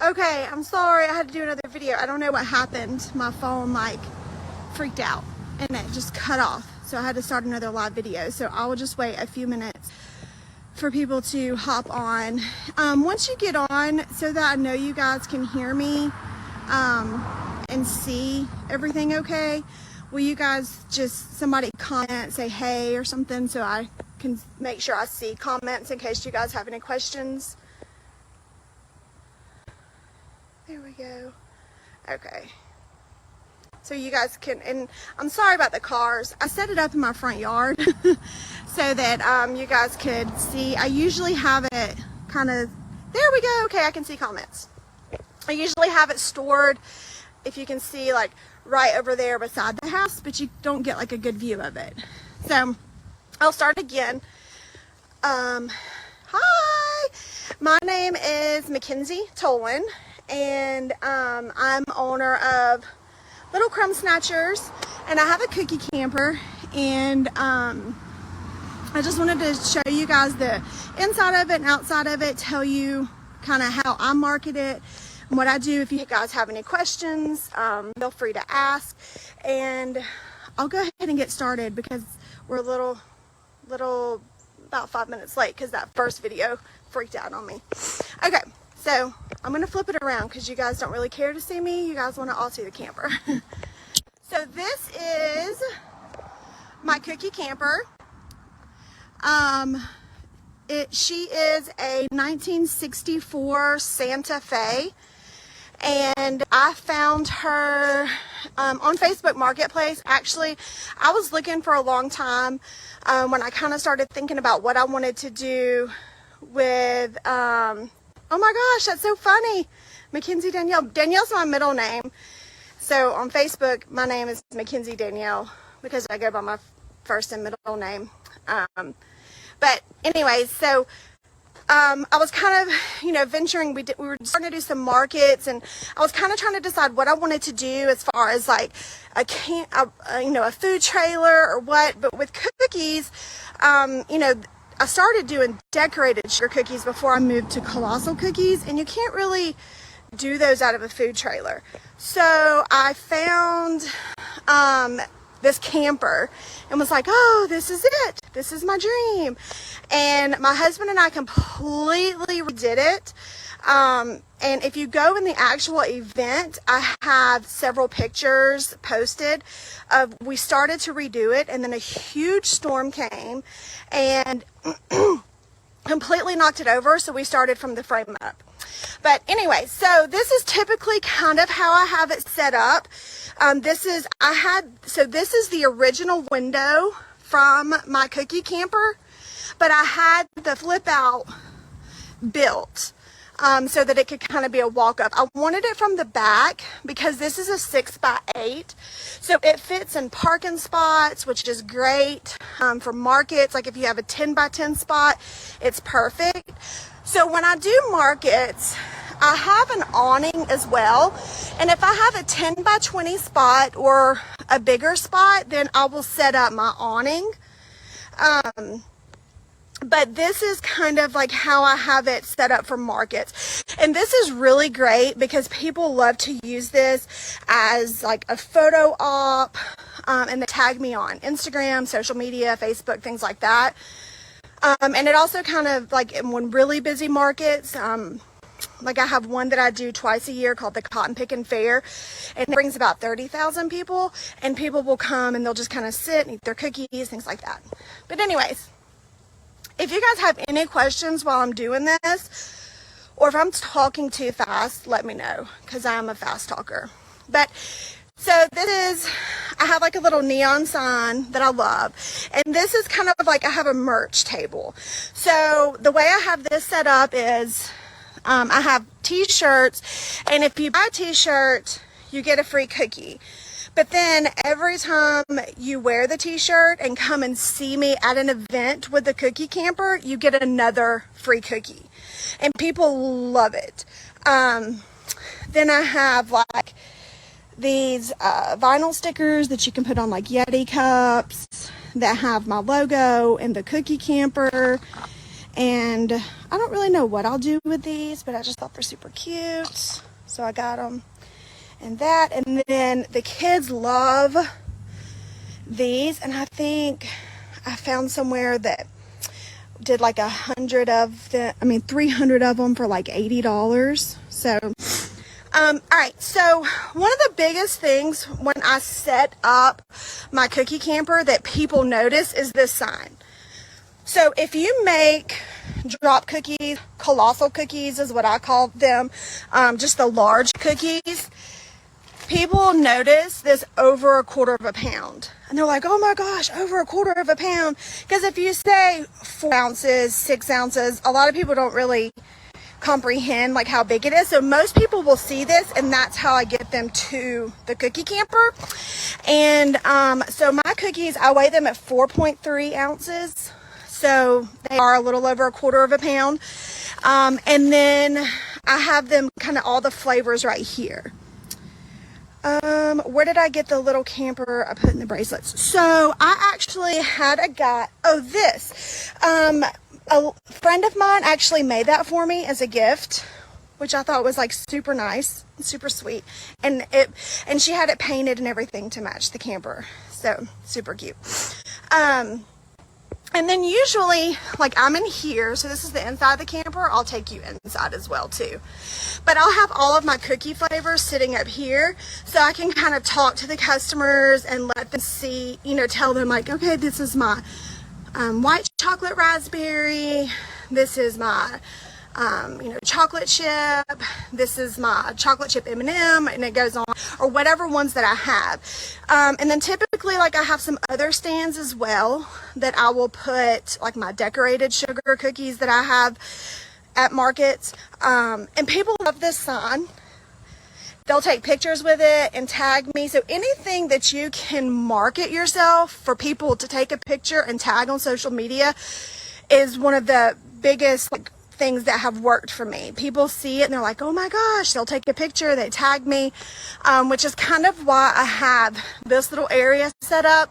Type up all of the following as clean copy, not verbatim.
Okay, I'm sorry. I had to do another video. I don't know what happened. My phone like freaked out and it just cut off. So I had to start another live video. So I will just wait a few minutes for people to hop on. Once you get on, so that I know you guys can hear me and see everything okay, will you guys just, somebody comment, say hey or something, so I can make sure I see comments in case you guys have any questions. There we go. Okay. So you guys can, and I'm sorry about the cars. I set it up in my front yard so that you guys could see. I usually have it kind of, there we go. Okay, I can see comments. I usually have it stored, if you can see, like right over there beside the house, but you don't get like a good view of it. So I'll start again. Hi, my name is Mickenzie Tolen, and I'm owner of Little Crumbsnatchers, and I have a cookie camper, and I just wanted to show you guys the inside of it and outside of it, tell you kind of how I market it and what I do. If you guys have any questions, feel free to ask, and I'll go ahead and get started because we're a little about 5 minutes late because that first video freaked out on me. Okay, so I'm gonna flip it around because you guys don't really care to see me. You guys want to all see the camper. So this is my cookie camper. She is a 1964 Santa Fe, and I found her on Facebook Marketplace. Actually, I was looking for a long time when I kind of started thinking about what I wanted to do with, oh my gosh, that's so funny. Mickenzie Danielle. Danielle's my middle name. So on Facebook, my name is Mickenzie Danielle because I go by my first and middle name. But anyways, so I was kind of, venturing. We were starting to do some markets, and I was kind of trying to decide what I wanted to do as far as like a food trailer or what. But with cookies, I started doing decorated sugar cookies before I moved to colossal cookies, and you can't really do those out of a food trailer. So I found this camper and was like, oh, this is it. This is my dream. And my husband and I completely redid it. And if you go in the actual event, I have several pictures posted of, we started to redo it, and then a huge storm came and completely knocked it over. So we started from the frame up. But anyway, so this is typically kind of how I have it set up. This is the original window from my cookie camper, but I had the flip out built so that it could kind of be a walk up. I wanted it from the back because this is a 6x8, so it fits in parking spots, which is great for markets. Like if you have a 10x10 spot, it's perfect. So when I do markets, I have an awning as well, and if I have a 10x20 spot or a bigger spot, then I will set up my awning. But this is kind of like how I have it set up for markets. And this is really great because people love to use this as like a photo op, and they tag me on Instagram, social media, Facebook, things like that. And it also kind of like in really busy markets, like I have one that I do twice a year called the Cotton Pickin' Fair, and it brings about 30,000 people, and people will come and they'll just kind of sit and eat their cookies, things like that. But anyways, if you guys have any questions while I'm doing this, or if I'm talking too fast, let me know, because I'm a fast talker. But so this is, I have like a little neon sign that I love, and this is kind of like I have a merch table. So the way I have this set up is I have t-shirts, and if you buy a t-shirt, you get a free cookie. But then every time you wear the t-shirt and come and see me at an event with the cookie camper, you get another free cookie. And people love it. Then I have like these vinyl stickers that you can put on like Yeti cups that have my logo and the cookie camper. And I don't really know what I'll do with these, but I just thought they're super cute. So I got them. And that, and then the kids love these, and I think I found somewhere that did like 300 of them for like $80. So all right, so one of the biggest things when I set up my cookie camper that people notice is this sign. So if you make drop cookies, colossal cookies is what I call them, just the large cookies, people notice this over 1/4 pound. And they're like, oh my gosh, over 1/4 pound. Because if you say 4 ounces, 6 ounces, a lot of people don't really comprehend like how big it is. So most people will see this, and that's how I get them to the cookie camper. And so my cookies, I weigh them at 4.3 ounces. So they are a little over 1/4 pound. And then I have them kind of all the flavors right here. Where did I get the little camper I put in the bracelets? So I actually had a guy, a friend of mine actually made that for me as a gift, which I thought was like super nice, super sweet. And she had it painted and everything to match the camper. So super cute. And then usually, like I'm in here, so this is the inside of the camper. I'll take you inside as well too. But I'll have all of my cookie flavors sitting up here, so I can kind of talk to the customers and let them see, tell them like, okay, this is my white chocolate raspberry. This is my chocolate chip. This is my chocolate chip M&M, and it goes on, or whatever ones that I have. And then typically, like I have some other stands as well that I will put like my decorated sugar cookies that I have at markets. And people love this sign. They'll take pictures with it and tag me. So anything that you can market yourself for people to take a picture and tag on social media is one of the biggest things that have worked for me. People see it and they're like, oh my gosh, they'll take a picture, they tag me, which is kind of why I have this little area set up.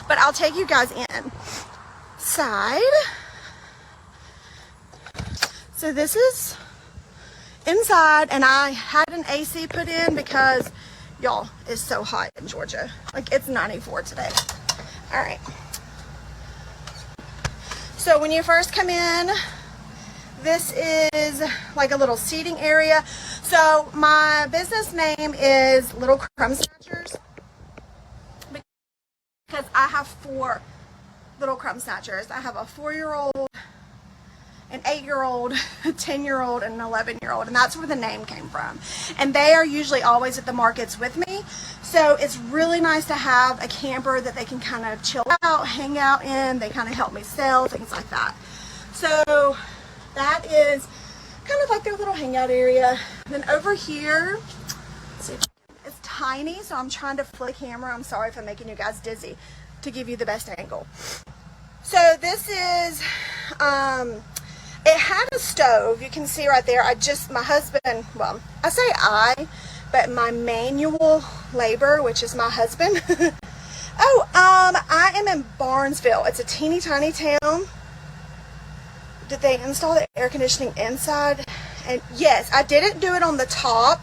But I'll take you guys inside. So this is inside, and I had an AC put in because y'all, it's so hot in Georgia. Like it's 94 today. All right. So when you first come in, this is like a little seating area. So my business name is Little Crumbsnatchers because I have 4 Little Crumbsnatchers. I have a 4-year-old, an 8-year-old, a 10-year-old, and an 11-year-old, and that's where the name came from. And they are usually always at the markets with me. So it's really nice to have a camper that they can kind of chill out, hang out in. They kind of help me sell, things like that. So that is kind of like their little hangout area. And then over here, it's tiny, so I'm trying to flip the camera. I'm sorry if I'm making you guys dizzy to give you the best angle. So this is, it had a stove. You can see right there. My husband, well, I say but my manual labor, which is my husband. I am in Barnesville. It's a teeny tiny town. Did they install the air conditioning inside? And yes, I didn't do it on the top.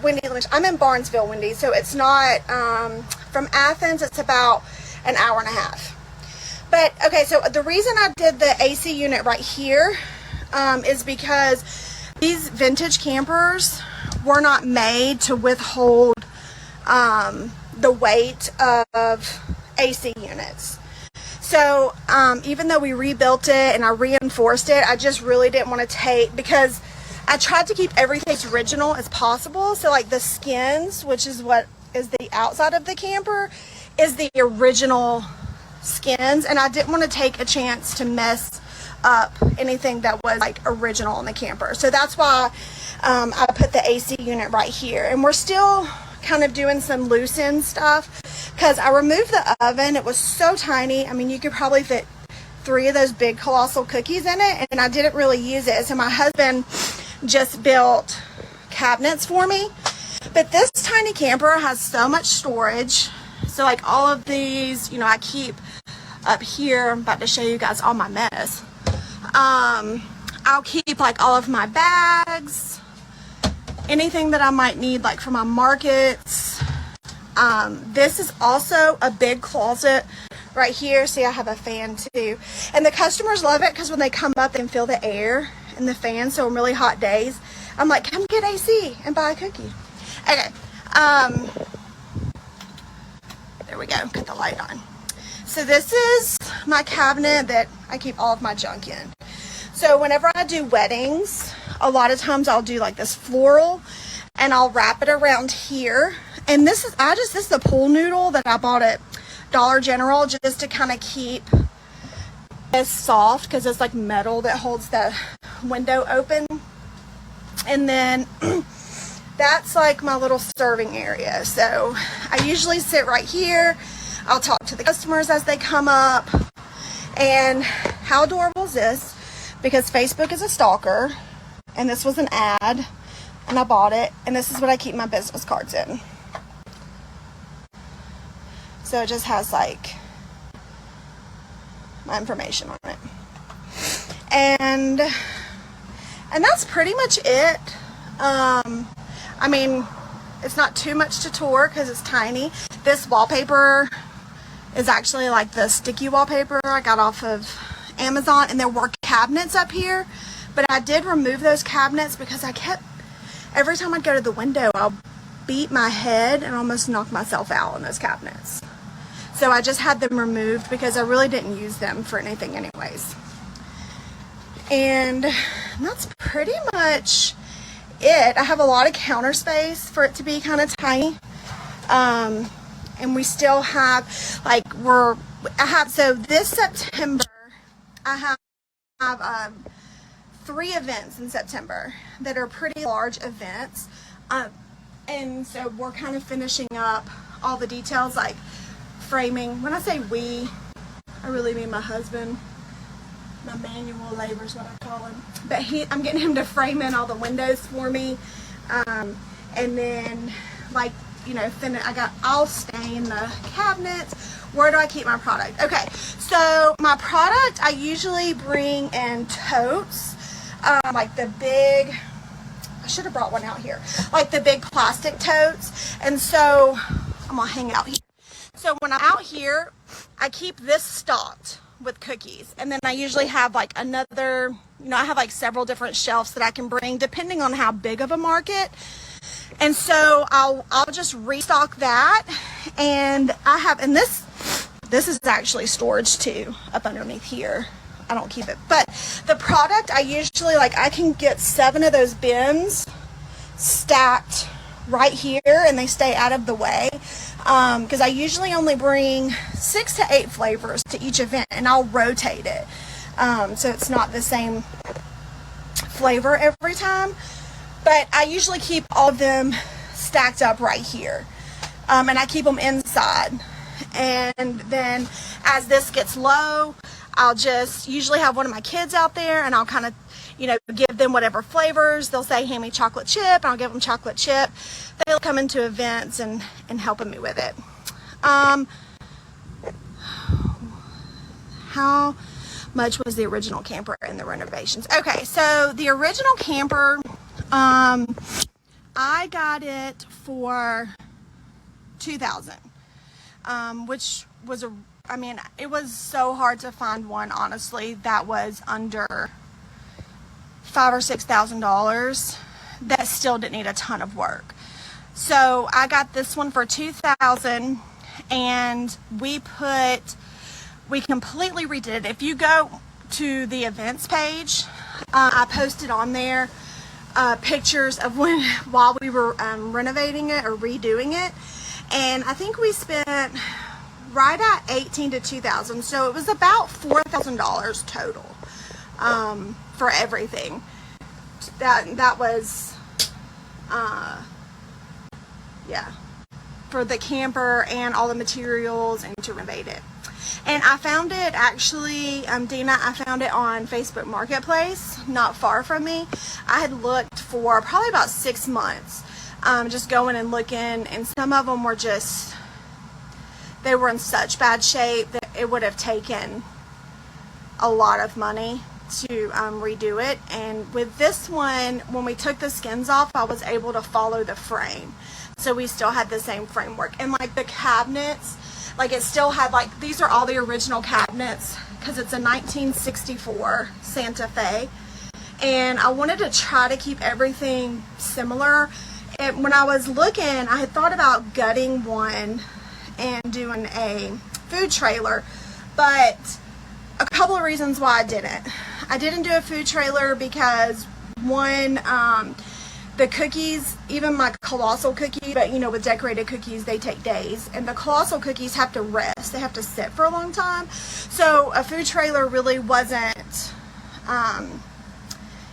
Wendy, I'm in Barnesville, Wendy, so it's not, from Athens, it's about an hour and a half. But, okay, so the reason I did the AC unit right here is because these vintage campers were not made to withhold the weight of AC units. So even though we rebuilt it and I reinforced it, I just really didn't want to take, because I tried to keep everything as original as possible. So like the skins, which is what is the outside of the camper, is the original skins, and I didn't want to take a chance to mess up anything that was like original in the camper. So that's why I put the AC unit right here, and we're still kind of doing some loose end stuff because I removed the oven. It was so tiny. I mean, you could probably fit 3 of those big colossal cookies in it, and I didn't really use it. So my husband just built cabinets for me. But this tiny camper has so much storage. So like all of these, I keep up here. I'm about to show you guys all my mess. I'll keep like all of my bags, anything that I might need like for my markets. This is also a big closet right here. See, I have a fan too. And the customers love it because when they come up, they can feel the air and the fan. So on really hot days, I'm like, come get AC and buy a cookie. Okay. There we go. Put the light on. So this is my cabinet that I keep all of my junk in. So whenever I do weddings, a lot of times I'll do like this floral and I'll wrap it around here. And this is this is the pool noodle that I bought at Dollar General just to kind of keep this soft because it's like metal that holds the window open. And then that's like my little serving area. So I usually sit right here. I'll talk to the customers as they come up. And how adorable is this? Because Facebook is a stalker, and this was an ad, and I bought it, and this is what I keep my business cards in. So it just has like my information on it. And that's pretty much it. I mean, it's not too much to tour because it's tiny. This wallpaper is actually like the sticky wallpaper I got off of Amazon, and there were cabinets up here, but I did remove those cabinets because every time I'd go to the window, I'll beat my head and almost knock myself out on those cabinets. So I just had them removed because I really didn't use them for anything anyways. And that's pretty much it. I have a lot of counter space for it to be kind of tiny. And we still have so this September I have 3 events in September that are pretty large events. And so we're kind of finishing up all the details like framing. When I say we, I really mean my husband. My manual labor is what I call him. But I'm getting him to frame in all the windows for me. And then like, you know, I'll stain the cabinets. Where do I keep my product? Okay, so my product I usually bring in totes, like the big, I should have brought one out here, like the big plastic totes. And so I'm gonna hang out here. So when I'm out here, I keep this stocked with cookies, and then I usually have like another, you know, I have like several different shelves that I can bring depending on how big of a market. And so I'll just restock that. And I have, and this is actually storage too up underneath here. I don't keep it, but the product I usually I can get 7 of those bins stacked right here, and they stay out of the way. Because I usually only bring 6 to 8 flavors to each event, and I'll rotate it. So it's not the same flavor every time. But I usually keep all of them stacked up right here. And I keep them inside. And then as this gets low, I'll just usually have one of my kids out there, and I'll kind of, you know, give them whatever flavors. They'll say, hand me chocolate chip, and I'll give them chocolate chip. They'll come into events and helping me with it. How much was the original camper and the renovations? Okay, so the original camper, I got it for $2,000, which was it was so hard to find one, honestly, that was under $5,000 or $6,000 that still didn't need a ton of work. So I got this one for $2,000, and we completely redid it. If you go to the events page, I posted on there pictures of while we were renovating it or redoing it, and I think we spent right at $18,000 to $2,000, so it was about $4,000 total for everything. That was yeah, for the camper and all the materials and to renovate it. And I found it actually, Dina, I found it on Facebook Marketplace, not far from me. I had looked for probably about 6 months, just going and looking, and some of them were just, they were in such bad shape that it would have taken a lot of money to redo it. And with this one, when we took the skins off, I was able to follow the frame, so we still had the same framework. And like the cabinets, like it still had, like, these are all the original cabinets because it's a 1964 Santa Fe, and I wanted to try to keep everything similar. And when I was looking, I had thought about gutting one and doing a food trailer, but a couple of reasons why I didn't. I didn't do a food trailer because, one, the cookies, even my colossal cookie, but you know, with decorated cookies, they take days, and the colossal cookies have to rest. They have to sit for a long time. So a food trailer really wasn't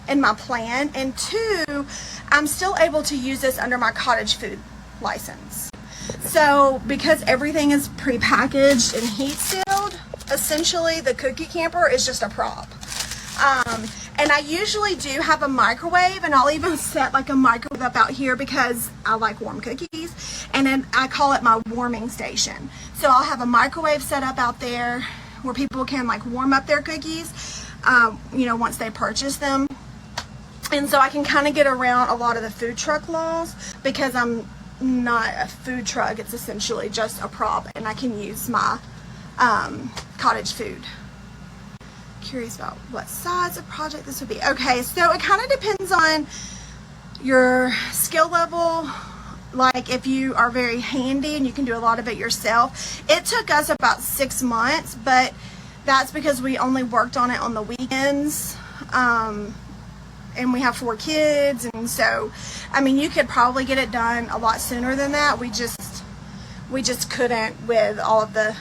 in my plan. And two, I'm still able to use this under my cottage food license. So because everything is prepackaged and heat sealed, essentially the cookie camper is just a prop. And I usually do have a microwave, and I'll even set like a microwave up out here because I like warm cookies, and then I call it my warming station. So I'll have a microwave set up out there where people can like warm up their cookies, you know, once they purchase them. And so I can kind of get around a lot of the food truck laws because I'm not a food truck. It's essentially just a prop, and I can use my cottage food. Curious about what size of project this would be. Okay, so it kind of depends on your skill level. Like if you are very handy and you can do a lot of it yourself. It took us about 6 months, but that's because we only worked on it on the weekends. And we have 4 kids, and so I mean, you could probably get it done a lot sooner than that. We just couldn't with all of the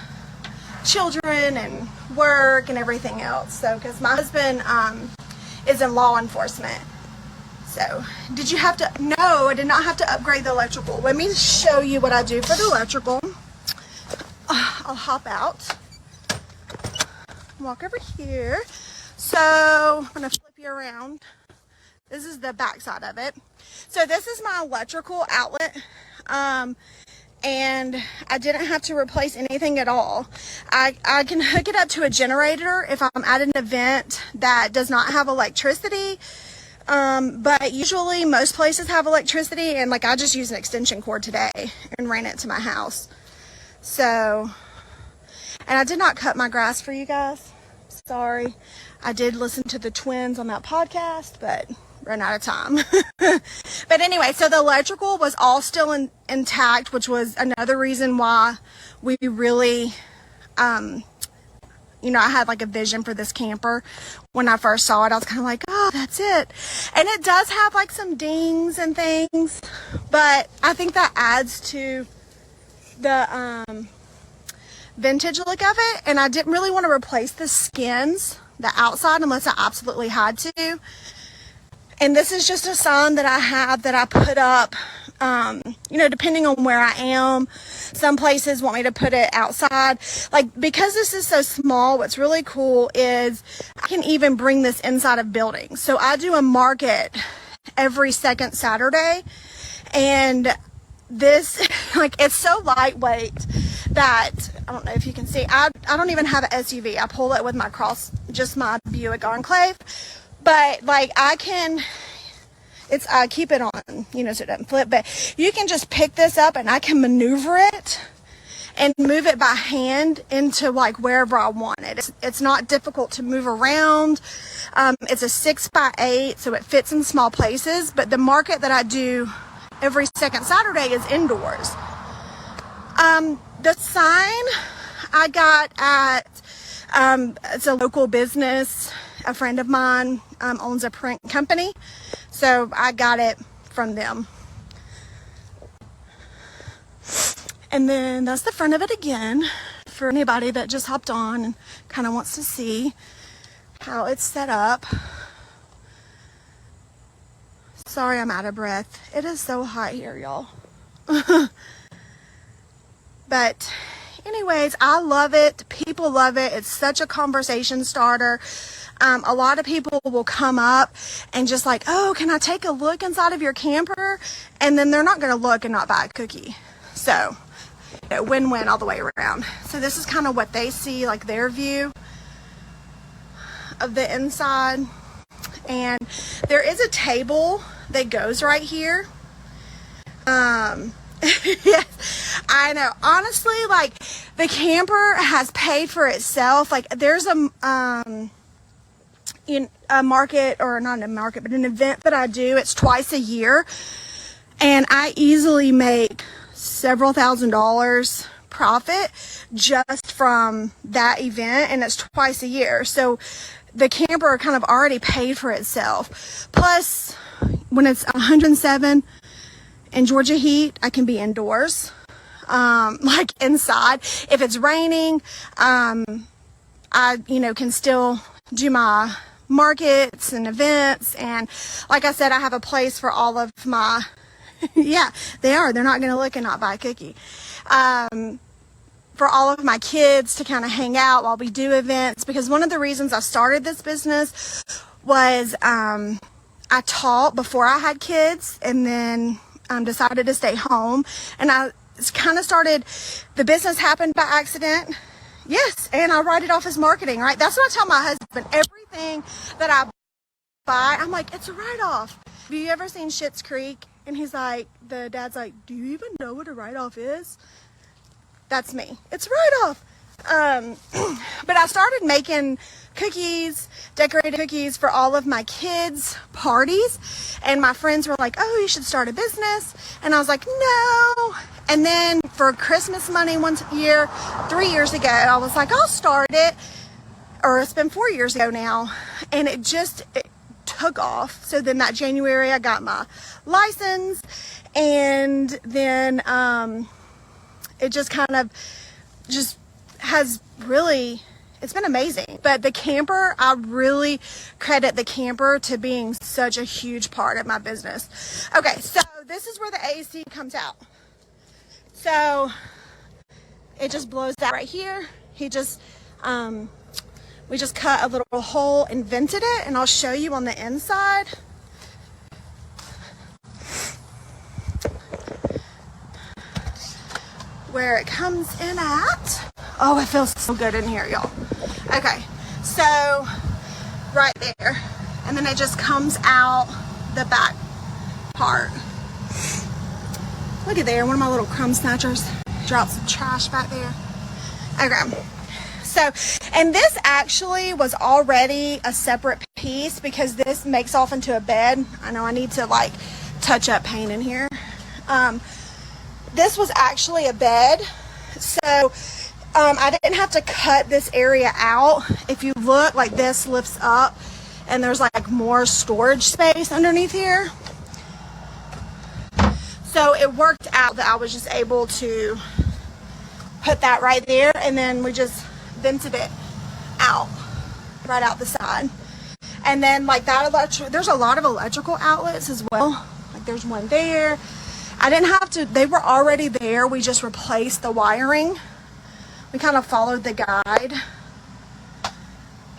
children and work and everything else. So because my husband is in law enforcement. So did you have to? No, I did not have to upgrade the electrical. Let me show you what I do for the electrical. I'll hop out, walk over here. So I'm gonna flip you around. This is the back side of it. So this is my electrical outlet. And I didn't have to replace anything at all. I can hook it up to a generator if I'm at an event that does not have electricity. But usually most places have electricity, and like I just used an extension cord today and ran it to my house. So, and I did not cut my grass for you guys. Sorry. I did listen to the twins on that podcast, but run out of time. But anyway, so the electrical was all still intact, which was another reason why we really, you know, I had like a vision for this camper. When I first saw it, I was kind of like, oh, that's it. And it does have like some dings and things, but I think that adds to the vintage look of it. And I didn't really want to replace the skins, the outside, unless I absolutely had to. And this is just a sign that I have that I put up, you know, depending on where I am. Some places want me to put it outside. Like, because this is so small, what's really cool is I can even bring this inside of buildings. So I do a market every second Saturday. And this, like, it's so lightweight that, I don't know if you can see, I don't even have an SUV. I pull it with my just my Buick Enclave. But like I keep it on, you know, so it doesn't flip, but you can just pick this up and I can maneuver it and move it by hand into like wherever I want it. It's not difficult to move around. It's a 6x8, so it fits in small places, but the market that I do every second Saturday is indoors. The sign I got at, it's a local business. A friend of mine owns a print company, so I got it from them. And then that's the front of it again for anybody that just hopped on and kind of wants to see how it's set up. Sorry, I'm out of breath. It is so hot here, y'all. But anyways, I love it. People love it. It's such a conversation starter. A lot of people will come up and just like, oh, can I take a look inside of your camper? And then they're not going to look and not buy a cookie. So win-win all the way around. So this is kind of what they see, like their view of the inside. And there is a table that goes right here. Yes, I know. Honestly, like the camper has paid for itself. Like there's a market, or not a market, but an event that I do. It's twice a year, and I easily make several $1,000s profit just from that event, and it's twice a year. So the camper kind of already paid for itself. Plus, when it's 107 in Georgia heat, I can be indoors, like inside. If it's raining, I, can still do my markets and events. And like I said, I have a place for all of my, yeah, they're not going to look and not buy a cookie. For all of my kids to kind of hang out while we do events, because one of the reasons I started this business was, I taught before I had kids, and then decided to stay home, and I kind of started, the business happened by accident. Yes, and I write it off as marketing, right? That's what I tell my husband. Everything that I buy, I'm like, it's a write-off. Have you ever seen Schitt's Creek? And he's like, the dad's like, do you even know what a write-off is? That's me. It's a write-off. But I started making cookies, decorated cookies for all of my kids' parties, and my friends were like, oh, you should start a business. And I was like, no. And then for Christmas money one year, 3 years ago, I was like, I'll start it. Or it's been 4 years ago now, and it took off. So then that January I got my license, and then it just kind of just has really, it's been amazing. But the camper, I really credit the camper to being such a huge part of my business. Okay, so this is where the AC comes out. So it just blows out right here. We just cut a little hole and vented it, and I'll show you on the inside. Where it comes in at. Oh, it feels so good in here, y'all. Okay, so right there, and then it just comes out the back part. Look at there, one of my little Crumbsnatchers dropped some trash back there. Okay, so, and this actually was already a separate piece because this makes off into a bed. I know I need to like touch up paint in here. This was actually a bed, so I didn't have to cut this area out. If you look, like this lifts up, and there's like more storage space underneath here. So it worked out that I was just able to put that right there, and then we just vented it out, right out the side. And then like that there's a lot of electrical outlets as well. Like there's one there. I didn't have to, they were already there. We just replaced the wiring. We kind of followed the guide.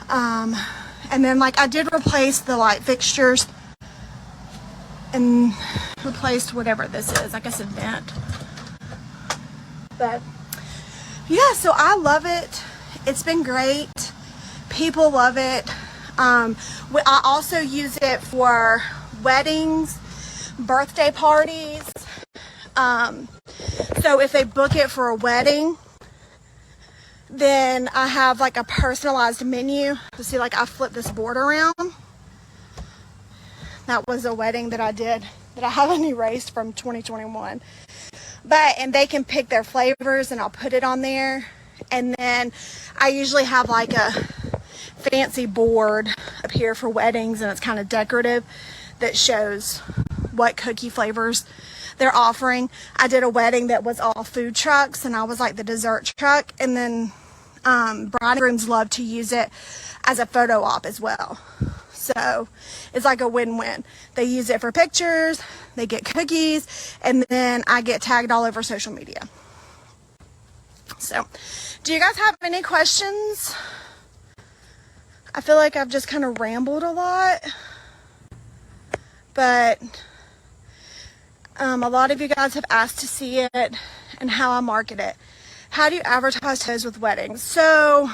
And then like I did replace the light fixtures and replaced whatever this is, I guess a vent. But yeah, so I love it. It's been great. People love it. I also use it for weddings, birthday parties. So if they book it for a wedding, then I have like a personalized menu. You see, like I flipped this board around. That was a wedding that I did that I haven't erased from 2021. And they can pick their flavors, and I'll put it on there. And then I usually have like a fancy board up here for weddings, and it's kind of decorative, that shows what cookie flavors they're offering. I did a wedding that was all food trucks, and I was like the dessert truck. And then bride and grooms love to use it as a photo op as well. So it's like a win-win. They use it for pictures, they get cookies, and then I get tagged all over social media. So do you guys have any questions? I feel like I've just kind of rambled a lot, but a lot of you guys have asked to see it, and how I market it. How do you advertise toes with weddings? So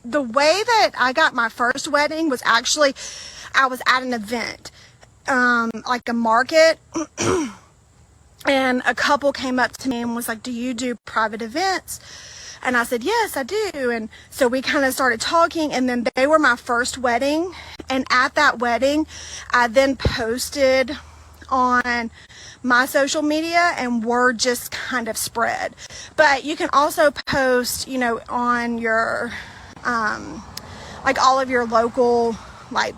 the way that I got my first wedding was actually, I was at an event, like a market, and a couple came up to me and was like, do you do private events? And I said, yes, I do. And so we kind of started talking, and then they were my first wedding. And at that wedding, I then posted on my social media, and word just kind of spread. But you can also post, you know, on your, like all of your local, like,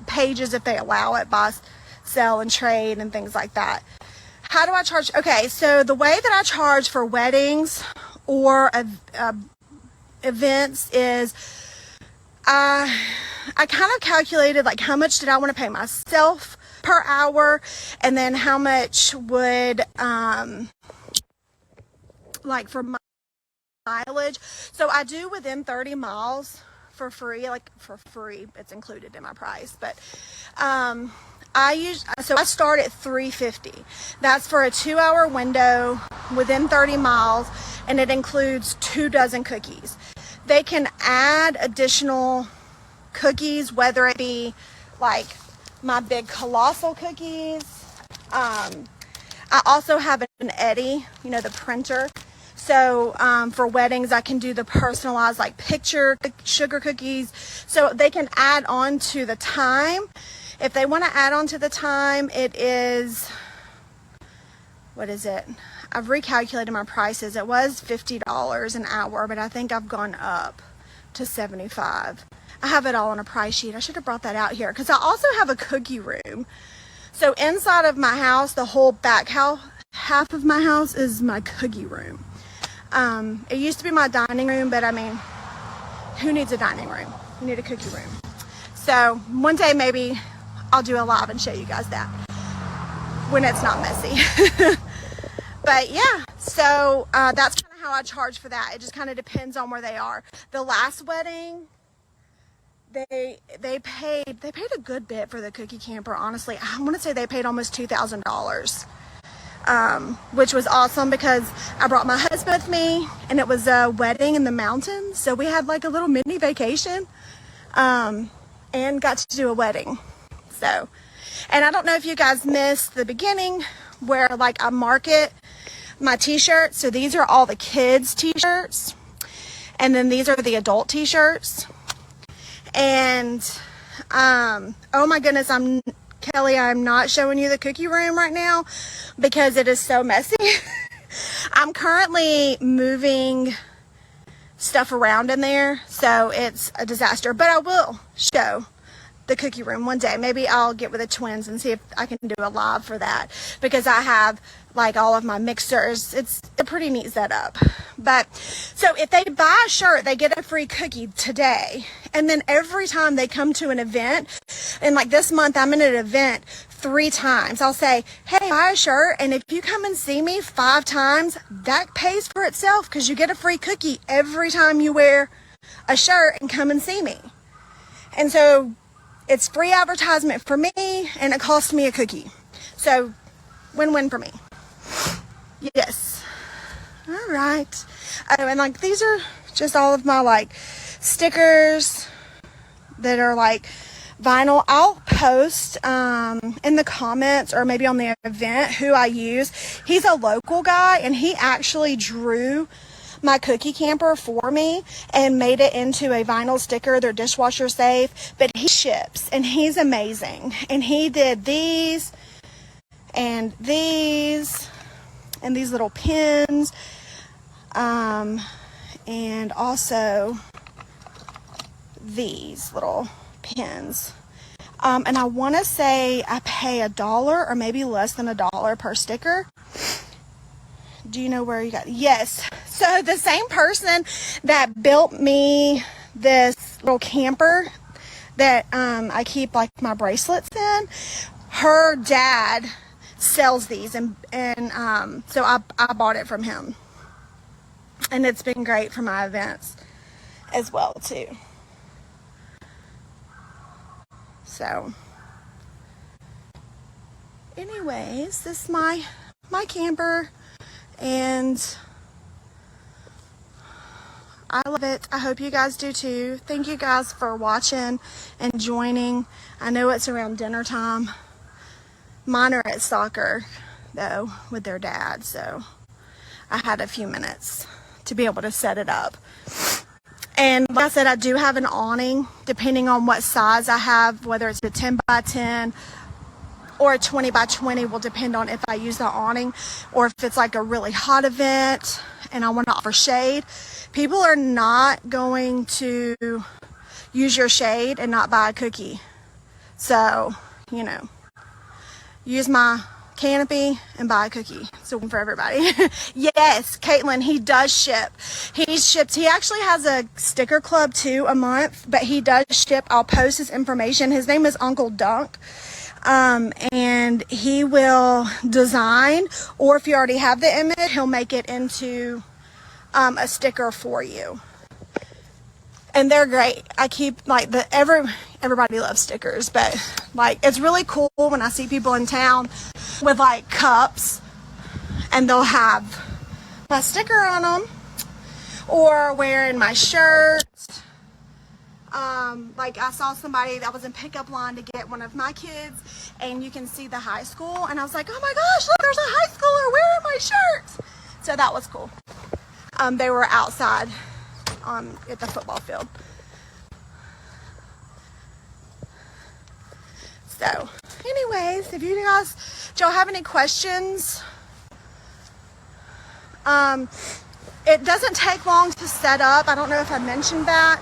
pages if they allow it, buy, sell, and trade, and things like that. How do I charge? Okay, so the way that I charge for weddings or events is I kind of calculated like how much did I want to pay myself per hour, and then how much would like for my mileage. So I do within 30 miles for free, like for free, it's included in my price, but I start at $350. That's for a 2-hour window within 30 miles, and it includes 2 dozen cookies. They can add additional cookies, whether it be like my big colossal cookies. I also have an Eddie, you know, the printer. So for weddings, I can do the personalized like picture sugar cookies. So they can add on to the time. If they want to add on to the time, it is, what is it? I've recalculated my prices. It was $50 an hour, but I think I've gone up to $75. I have it all on a price sheet. I should have brought that out here because I also have a cookie room. So inside of my house, the whole back half of my house is my cookie room. It used to be my dining room, but I mean, who needs a dining room? You need a cookie room. So one day maybe I'll do a live and show you guys that when it's not messy. But yeah, so that's kind of how I charge for that. It just kind of depends on where they are. The last wedding, they paid a good bit for the cookie camper. Honestly, I want to say they paid almost $2,000, which was awesome because I brought my husband with me, and it was a wedding in the mountains. So we had like a little mini vacation, and got to do a wedding. So, and I don't know if you guys missed the beginning where like I market my t-shirts. So these are all the kids t-shirts, and then these are the adult t-shirts. And oh my goodness, Kelly, I'm not showing you the cookie room right now because it is so messy. I'm currently moving stuff around in there, so it's a disaster, but I will show the cookie room one day. Maybe I'll get with the twins and see if I can do a live for that, because I have like all of my mixers. It's a pretty neat setup. But so if they buy a shirt, they get a free cookie today, and then every time they come to an event, and like this month I'm in an event 3 times, I'll say, hey, buy a shirt, and if you come and see me 5 times, that pays for itself because you get a free cookie every time you wear a shirt and come and see me. And so it's free advertisement for me, and it costs me a cookie. So win-win for me. Yes. All right. Oh, and like these are just all of my like stickers that are like vinyl. I'll post in the comments or maybe on the event who I use. He's a local guy, and he actually drew my cookie camper for me and made it into a vinyl sticker. They're dishwasher safe, but he ships, and he's amazing. And he did these and these and these little pins, and also these little pins. And I want to say I pay $1 or maybe less than $1 per sticker. Do you know where you got? Yes. So the same person that built me this little camper that I keep like my bracelets in, her dad sells these, and so I bought it from him, and it's been great for my events as well too. So anyways, this is my camper, and I love it. I hope you guys do too. Thank you guys for watching and joining. I know it's around dinner time. Mine are at soccer though with their dad, so I had a few minutes to be able to set it up. And like I said, I do have an awning depending on what size I have, whether it's a 10 by 10 or a 20 by 20 will depend on if I use the awning or if it's like a really hot event and I want to offer shade. People are not going to use your shade and not buy a cookie. So, you know, use my canopy and buy a cookie. So for everybody. Yes, Caitlin, he does ship. He ships. He actually has a sticker club too a month, but he does ship. I'll post his information. His name is Uncle Dunk. And he will design, or if you already have the image, he'll make it into a sticker for you. And they're great. I keep like everybody loves stickers, but like it's really cool when I see people in town with like cups and they'll have my sticker on them, or wearing my shirt. Like I saw somebody that was in pickup line to get one of my kids, and you can see the high school, and I was like, oh my gosh, look, there's a high schooler wearing my shirt. So that was cool. They were outside at the football field. So anyways, if you guys, do y'all have any questions? It doesn't take long to set up. I don't know if I mentioned that.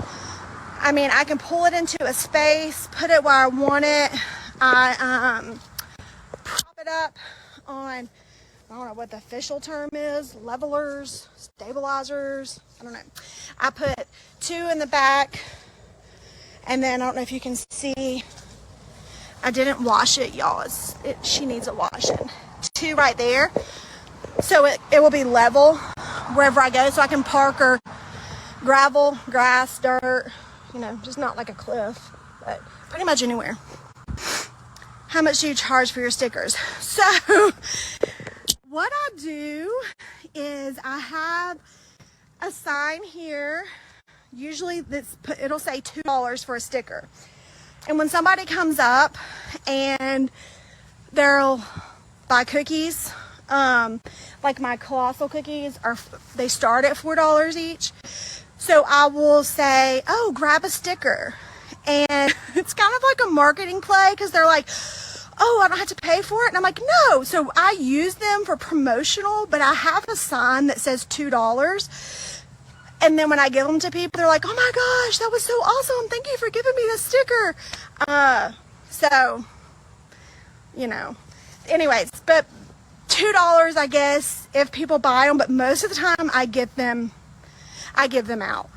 I mean, I can pull it into a space, put it where I want it. I prop it up on, I don't know what the official term is, levelers, stabilizers, I don't know. I put 2 in the back, and then I don't know if you can see, I didn't wash it, y'all. She needs a washing. 2 right there. So it will be level wherever I go, so I can park or gravel, grass, dirt, you know, just not like a cliff, but pretty much anywhere. How much do you charge for your stickers? So what I do is I have a sign here. Usually it'll say $2 for a sticker. And when somebody comes up and they'll buy cookies, like my colossal cookies they start at $4 each. So I will say, oh, grab a sticker. And it's kind of like a marketing play because they're like, oh, I don't have to pay for it. And I'm like, no. So I use them for promotional, but I have a sign that says $2. And then when I give them to people, they're like, oh my gosh, that was so awesome. Thank you for giving me the sticker. So, you know, anyways, but $2, I guess, if people buy them. But most of the time I give them out.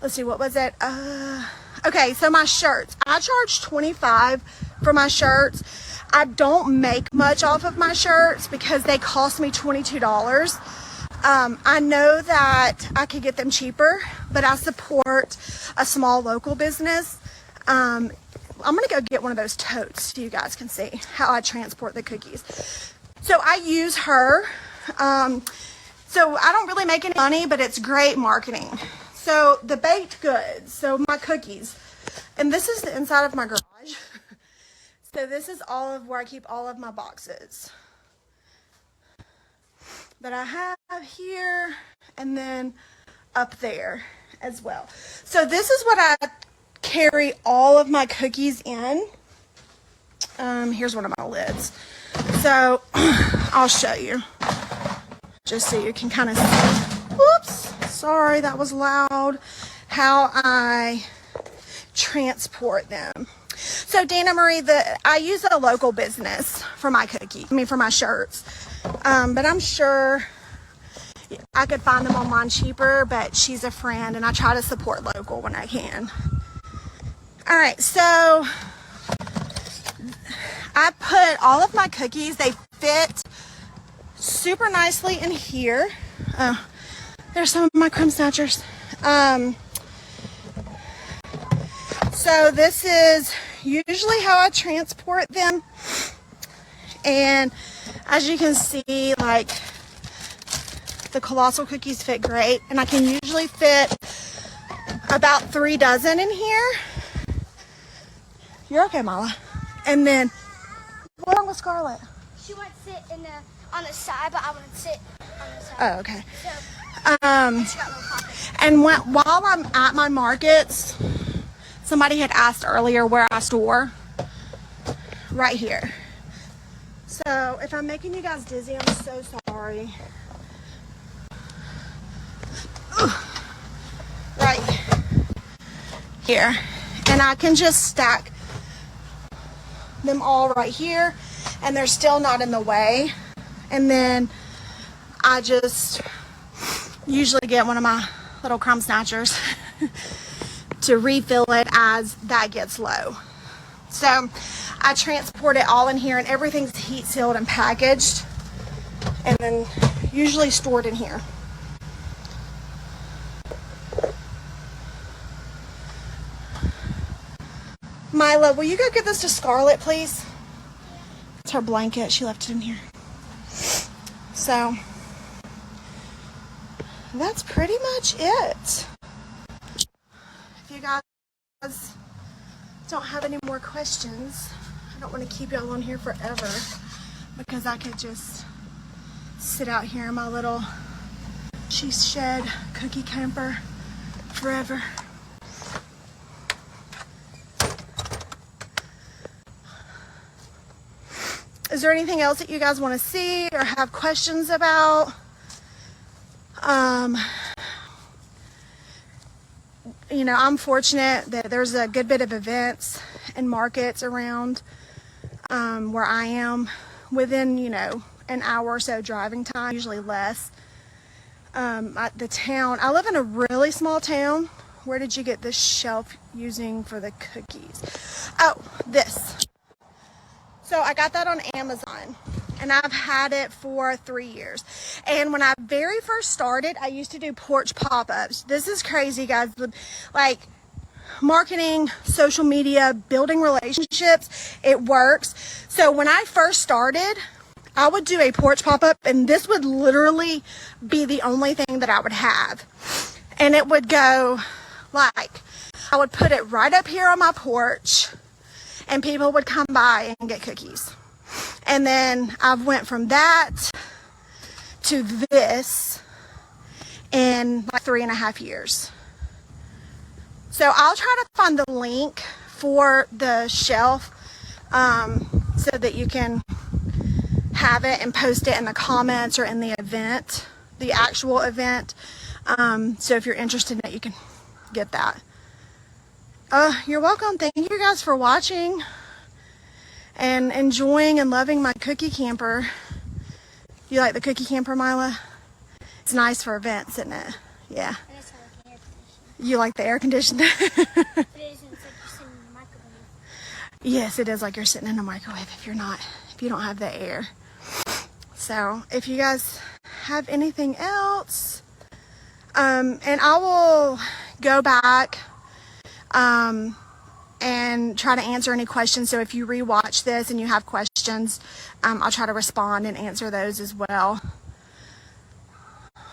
Let's see, what was it? Okay, so my shirts. I charge $25 for my shirts. I don't make much off of my shirts because they cost me $22. I know that I could get them cheaper, but I support a small local business. I'm gonna go get one of those totes so you guys can see how I transport the cookies. So I use her. So I don't really make any money, but it's great marketing. So the baked goods, so my cookies, and this is the inside of my garage. So this is all of where I keep all of my boxes that I have here and then up there as well. So this is what I carry all of my cookies in. Here's one of my lids. So I'll show you just so you can kind of see. Whoops, sorry, that was loud. How I transport them. So Dana Marie, I use a local business for my for my shirts. But I'm sure I could find them online cheaper, but she's a friend and I try to support local when I can. All right, so I put all of my cookies, they fit super nicely in here. There's some of my Crumbsnatchers. So this is usually how I transport them. And As you can see, like, the colossal cookies fit great, and I can usually fit about 3 dozen in here. You're okay, Mala. And then, what's wrong with Scarlett? She wants to sit on the side, but I want to sit on the side. Oh, okay. So, and while I'm at my markets, somebody had asked earlier where I store. Right here. So if I'm making you guys dizzy, I'm so sorry. Right here. And I can just stack them all right here, and they're still not in the way. And then I just usually get one of my Little Crumbsnatchers to refill it as that gets low. So I transport it all in here, and everything's heat sealed and packaged, and then usually stored in here. Mila, will you go give this to Scarlett, please? It's her blanket. She left it in here. So that's pretty much it. If you guys don't have any more questions, I don't want to keep y'all on here forever, because I could just sit out here in my little cheese shed cookie camper forever. Is there anything else that you guys want to see or have questions about? You know, I'm fortunate that there's a good bit of events and markets around where I am within, you know, an hour or so driving time, usually less. The town, I live in a really small town. Where did you get this shelf using for the cookies? Oh, this. So I got that on Amazon, and I've had it for 3 years. And when I very first started, I used to do porch pop-ups. This is crazy, guys. Like, marketing, social media, building relationships, it works. So when I first started, I would do a porch pop-up, and this would literally be the only thing that I would have. And it would go like, I would put it right up here on my porch, and people would come by and get cookies. And then I went from that to this in like 3.5 years. So I'll try to find the link for the shelf so that you can have it and post it in the comments or in the event, the actual event. So if you're interested in it, you can get that. You're welcome. Thank you guys for watching and enjoying and loving my cookie camper. You like the cookie camper, Mila? It's nice for events, isn't it? Yeah. and it's like air conditioning. You like the air conditioner? It is, and it's like you're sitting in the microwave. Yes, it is like you're sitting in a microwave if you don't have the air. So if you guys have anything else, and I will go back and try to answer any questions. So if you rewatch this and you have questions, I'll try to respond and answer those as well.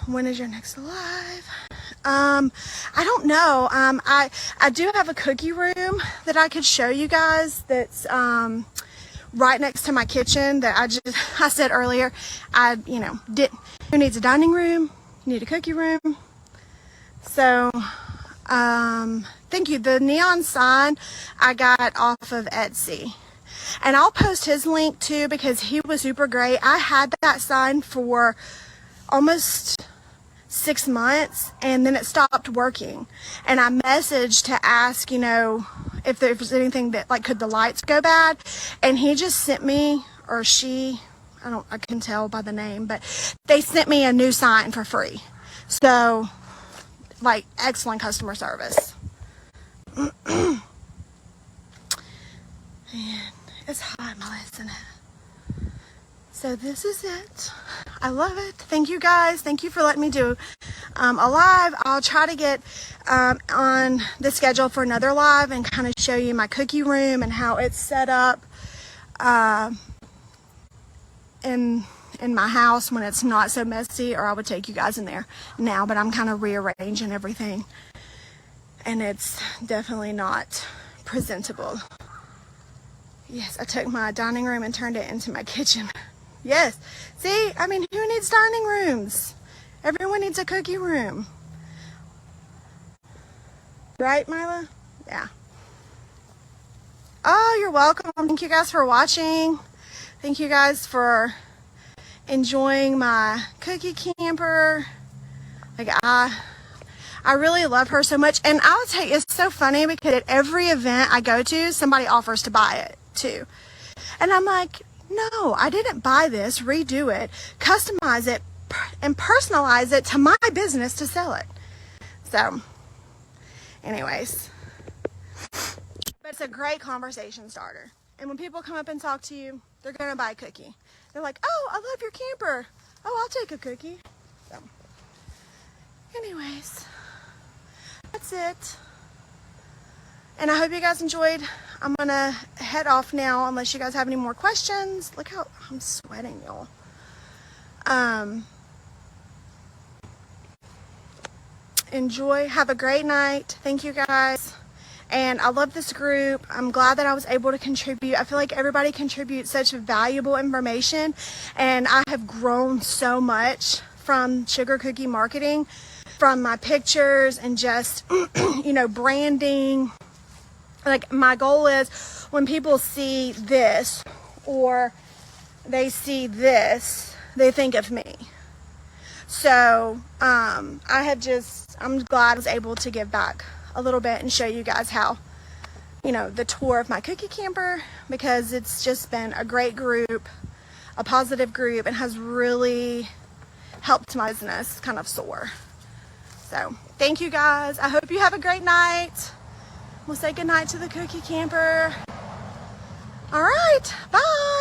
When is your next live? I don't know. I do have a cookie room that I could show you guys that's right next to my kitchen that I said earlier, who needs a dining room? You need a cookie room. So thank you. The neon sign I got off of Etsy, and I'll post his link too because he was super great. I had that sign for almost 6 months, and then it stopped working, and I messaged to ask, if there was anything that, like, could the lights go bad, and he just sent me, or she, I can tell by the name, but they sent me a new sign for free. So, like, excellent customer service. And it's hot, Molly, isn't it? So this is it. I love it. Thank you guys. Thank you for letting me do a live. I'll try to get on the schedule for another live and kind of show you my cookie room and how it's set up. in my house when it's not so messy, or I would take you guys in there now, but I'm kind of rearranging everything and it's definitely not presentable. Yes, I took my dining room and turned it into my kitchen. Yes, see, I mean, who needs dining rooms? Everyone needs a cookie room. Right, Mila? Yeah. Oh, you're welcome. Thank you guys for watching. Thank you guys for enjoying my cookie camper. Like, I really love her so much. And I'll tell you, it's so funny because at every event I go to, somebody offers to buy it too. And I'm like, no, I didn't buy this. Redo it, customize it, and personalize it to my business to sell it. So, anyways. But it's a great conversation starter. And when people come up and talk to you, they're going to buy a cookie. They're like, oh, I love your camper. Oh, I'll take a cookie. So, anyways, that's it. And I hope you guys enjoyed. I'm going to head off now unless you guys have any more questions. Look how I'm sweating, y'all. Enjoy. Have a great night. Thank you, guys. And I love this group. I'm glad that I was able to contribute. I feel like everybody contributes such valuable information. And I have grown so much from sugar cookie marketing, from my pictures and just, you know, branding. Like, my goal is when people see this or they see this, they think of me. So I'm glad I was able to give back a little bit and show you guys how, you know, the tour of my cookie camper, because it's just been a great group, a positive group, and has really helped my business kind of soar. So thank you guys. I hope you have a great night. We'll say goodnight to the cookie camper. All right, bye.